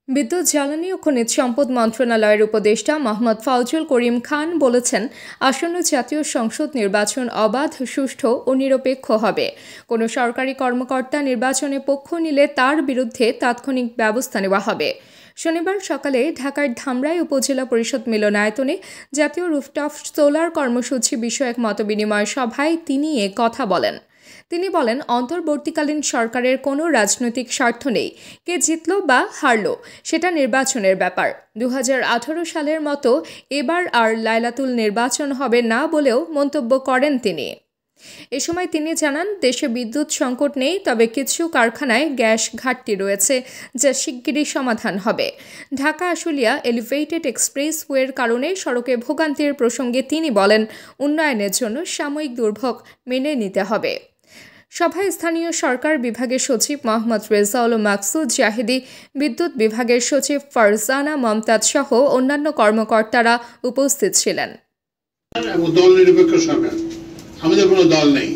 বিদ্যুৎ, জ্বালানি ও খনিজ সম্পদ মন্ত্রণালয়ের উপদেষ্টা মোহাম্মদ ফাউজুল করিম খান বলেছেন, আসন্ন জাতীয় সংসদ নির্বাচন অবাধ, সুষ্ঠু ও নিরপেক্ষ হবে। কোনো সরকারি কর্মকর্তা নির্বাচনে পক্ষ নিলে তার বিরুদ্ধে তাৎক্ষণিক ব্যবস্থা নেওয়া হবে। শনিবার সকালে ঢাকার ধামরাই উপজেলা পরিষদ মিলনায়তনে জাতীয় রুফটপ সোলার কর্মসূচি বিষয়ক মতবিনিময় সভায় তিনি এ কথা বলেন। তিনি বলেন, অন্তর্বর্তীকালীন সরকারের কোনো রাজনৈতিক স্বার্থ নেই। কে জিতল বা হারল সেটা নির্বাচনের ব্যাপার। 2018 সালের মতো এবার আর লাইলাতুল নির্বাচন হবে না বলেও মন্তব্য করেন তিনি। এ সময় তিনি জানান, দেশে বিদ্যুৎ সংকট নেই, তবে কিছু কারখানায় গ্যাস ঘাটতি রয়েছে, যা শিগগিরই সমাধান হবে। ঢাকা আশুলিয়া এলিভেটেড এক্সপ্রেসওয়ের কারণে সড়কে ভোগান্তির প্রসঙ্গে তিনি বলেন, উন্নয়নের জন্য সাময়িক দুর্ভোগ মেনে নিতে হবে। সভায় স্থানীয় সরকার বিভাগের সচিব মোহাম্মদ রেজাউল মাকসুদ জাহিদি, বিদ্যুৎ বিভাগের সচিব ফারজানা মমতাজ সহ অন্যান্য কর্মকর্তারা উপস্থিত ছিলেন। দল নিরপেক্ষ সরকার, আমাদের কোনো দল নেই,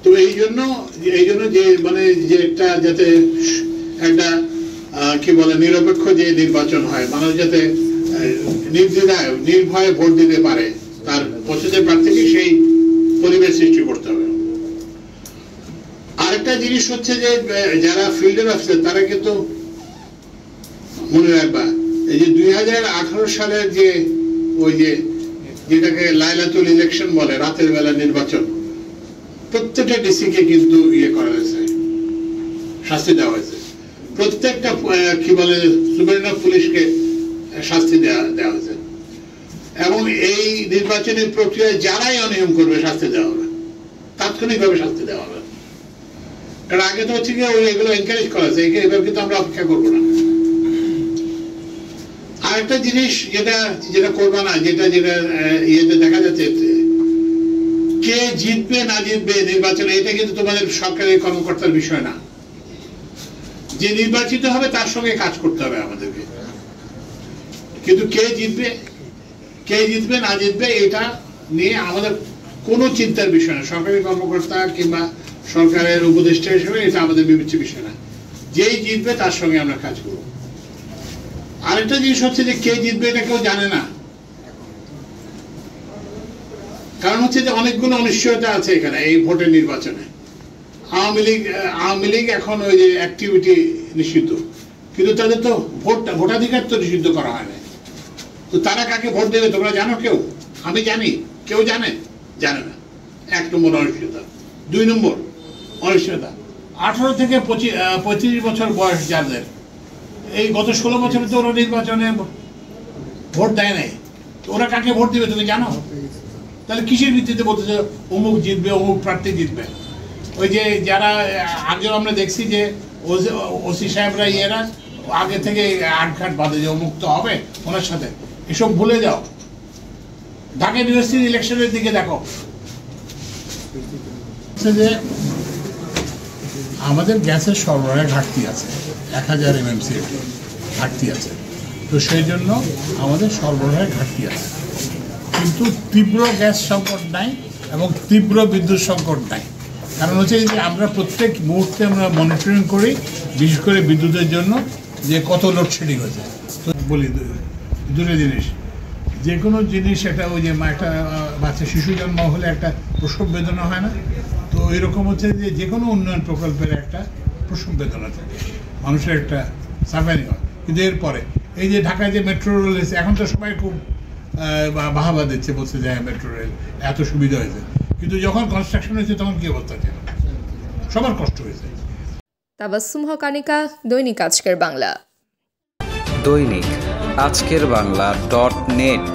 তো এই জন্য যে একটা যাতে একটা কি বলে নিরপেক্ষ যে নির্বাচন হয়, মানুষ যাতে নির্দ্বিধায় নির্ভয়ে ভোট দিতে পারে, তার পছন্দের প্রার্থীকে সেই পরিবেশ সৃষ্টি করতে হবে। আরেকটা জিনিস হচ্ছে যে যারা ফিল্ডের অফিসার তারা কিন্তু মনে রাখবা, এই যে 2018 সালের যে ওই যেটাকে লাইলাতুল ইলেকশন বলে, রাতের বেলা নির্বাচন, প্রত্যেকটা ডিসিকে কিন্তু করা হয়েছে, শাস্তি দেওয়া হয়েছে। প্রত্যেকটা কি বলে সুপারিনটেন্ডেন্ট অফ পুলিশকে শাস্তি দেওয়া হয়েছে, এবং এই নির্বাচনের প্রক্রিয়ায় যারাই অনিয়ম করবে শাস্তি দেওয়া হবে, তাৎক্ষণিকভাবে শাস্তি দেওয়া হবে। কারণ আগে তো হচ্ছে কি এগুলো এনকারেজ করা হয়েছে, এবার কিন্তু আমরা অপেক্ষা করবো না। আরেকটা জিনিস যেটা করবা না, যেটা ইয়েতে দেখা যাচ্ছে, কে জিতবে না জিতবে নির্বাচনে, এটা কিন্তু তোমাদের সরকারি কর্মকর্তার বিষয় না। যে নির্বাচিত হবে তার সঙ্গে কাজ করতে হবে আমাদেরকে, কিন্তু কে জিতবে না জিতবে এটা নিয়ে আমাদের কোনো চিন্তার বিষয় না। সরকারি কর্মকর্তা কিংবা সরকারের উপদেষ্টা হিসেবে এটা আমাদের বিবেচ্য বিষয় না। যেই জিতবে তার সঙ্গে আমরা কাজ করব। আরেকটা জিনিস হচ্ছে যে কে জিতবে এটা কেউ জানে না, কারণ হচ্ছে যে অনেকগুলো অনিশ্চয়তা আছে এখানে এই ভোটের নির্বাচনে। আওয়ামী লীগ এখন ওই যে অ্যাক্টিভিটি নিষিদ্ধ, কিন্তু তাদের তো ভোটাধিকার তো নিষিদ্ধ করা হয় না। তো তারা কাকে ভোট দেবে তোমরা জানো? কেউ? আমি জানি, কেউ জানে না। 1 নম্বর অনিশ্চয়তা। 2 নম্বর অনিশ্চয়তা, 18 থেকে 35 বছর বয়স যাদের, এই গত 16 বছরে তো ওরা নির্বাচনে ভোট দেয় নাই, তো ওরা কাকে ভোট দিবে তুমি জানো? তাহলে কিসের ভিত্তিতে বলতেছে অমুক জিতবে, অমুক প্রার্থী জিতবে? ওই যে যারা আগেও আমরা দেখছি যে ওসি সাহেবরা আগে থেকে আটঘাট বাঁধে যে অমুক তো হবে ওনার সাথে, এসব ভুলে যাও। ঢাকা ইউনিভার্সিটি ইলেকশনের দিকে দেখো, যে আমাদের গ্যাসের সরবরাহে ঘাটতি আছে, 1000 MMC ঘাটতি আছে, তো সেই জন্য আমাদের সরবরাহে ঘাটতি আছে। কিন্তু তীব্র গ্যাস সংকট নাই এবং তীব্র বিদ্যুৎ সংকট নাই। কারণ হচ্ছে যে আমরা প্রত্যেক মুহূর্তে আমরা মনিটরিং করি, বিশেষ করে বিদ্যুতের জন্য যে কত লোডশেডিং হয়েছে। তো বলি দুটো জিনিস, যে কোনো জিনিস একটা ওই যে একটা বাচ্চা শিশু জন্ম হলে একটা প্রসব বেদনা হয় না, তো এরকম হচ্ছে যে কোনো উন্নয়ন প্রকল্পের একটা প্রসব বেদনা থাকে, মানুষের একটা সাফারিং হয়। কিন্তু এরপরে এই যে ঢাকায় যে মেট্রো রেল হয়েছে, এখন তো সবাই খুব বাহাবা দিচ্ছে, বলছে যে মেট্রো রেল এত সুবিধা হয়েছে, কিন্তু যখন কনস্ট্রাকশন হয়েছে তখন কি অবস্থা ছিল, সবার কষ্ট হয়েছে। তাবাসসুম হকানিকা, দৈনিক আজকের বাংলা। দৈনিক আজকের বাংলা .net